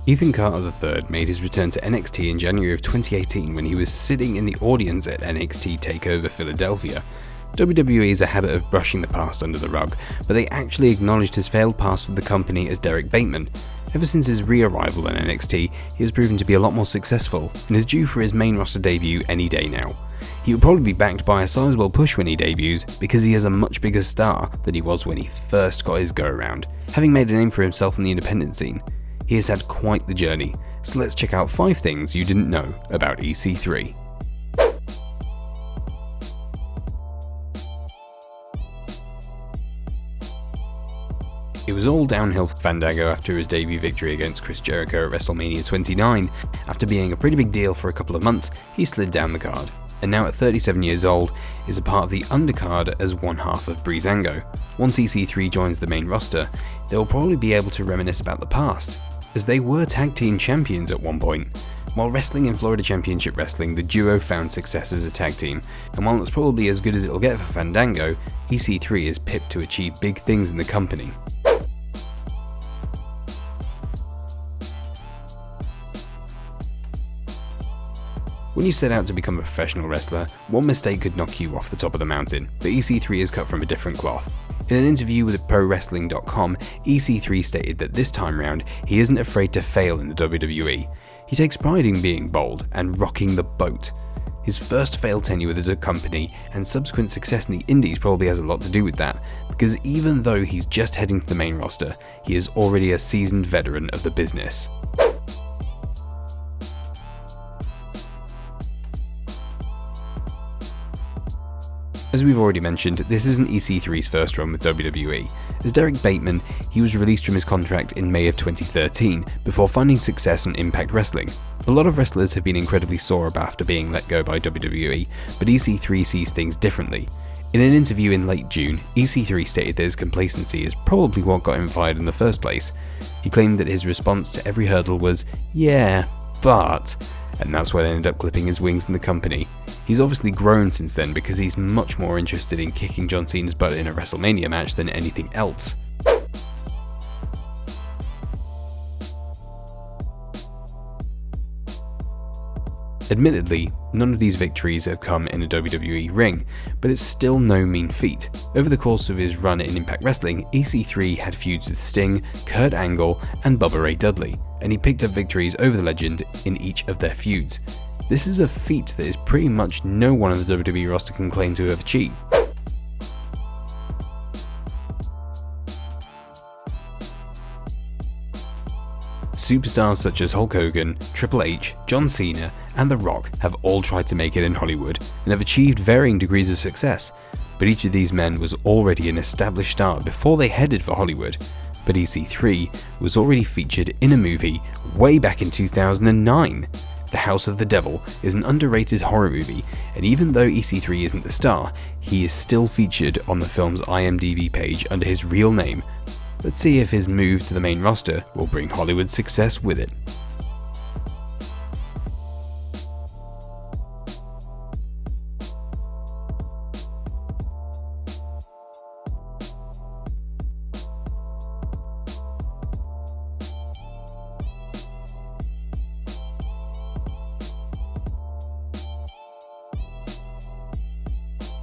Ethan Carter III made his return to NXT in January of 2018 when he was sitting in the audience at NXT Takeover Philadelphia. WWE has a habit of brushing the past under the rug, but they actually acknowledged his failed past with the company as Derrick Bateman. Ever since his re-arrival in NXT, he has proven to be a lot more successful and is due for his main roster debut any day now. He will probably be backed by a sizable push when he debuts because he is a much bigger star than he was when he first got his go-around, having made a name for himself in the independent scene. He has had quite the journey, so let's check out 5 things you didn't know about EC3. It was all downhill for Fandango after his debut victory against Chris Jericho at WrestleMania 29. After being a pretty big deal for a couple of months, he slid down the card, and now at 37 years old, is a part of the undercard as one half of Breezango. Once EC3 joins the main roster, they will probably be able to reminisce about the past, as they were tag team champions at one point. While wrestling in Florida Championship Wrestling, the duo found success as a tag team, and while it's probably as good as it'll get for Fandango, EC3 is pipped to achieve big things in the company. When you set out to become a professional wrestler, one mistake could knock you off the top of the mountain, but EC3 is cut from a different cloth. In an interview with ProWrestling.com, EC3 stated that this time round, he isn't afraid to fail in the WWE. He takes pride in being bold and rocking the boat. His first failed tenure with the company and subsequent success in the indies probably has a lot to do with that, because even though he's just heading to the main roster, he is already a seasoned veteran of the business. As we've already mentioned, this isn't EC3's first run with WWE. As Derrick Bateman, he was released from his contract in May of 2013 before finding success on Impact Wrestling. A lot of wrestlers have been incredibly sore after being let go by WWE, but EC3 sees things differently. In an interview in late June, EC3 stated that his complacency is probably what got him fired in the first place. He claimed that his response to every hurdle was, "Yeah, but," and that's what ended up clipping his wings in the company. He's obviously grown since then because he's much more interested in kicking John Cena's butt in a WrestleMania match than anything else. Admittedly, none of these victories have come in a WWE ring, but it's still no mean feat. Over the course of his run in Impact Wrestling, EC3 had feuds with Sting, Kurt Angle, and Bubba Ray Dudley, and he picked up victories over the legend in each of their feuds. This is a feat that is pretty much no one on the WWE roster can claim to have achieved. Superstars such as Hulk Hogan, Triple H, John Cena, and The Rock have all tried to make it in Hollywood and have achieved varying degrees of success, but each of these men was already an established star before they headed for Hollywood. But EC3 was already featured in a movie way back in 2009. The House of the Devil is an underrated horror movie, and even though EC3 isn't the star, he is still featured on the film's IMDb page under his real name. Let's see if his move to the main roster will bring Hollywood success with it.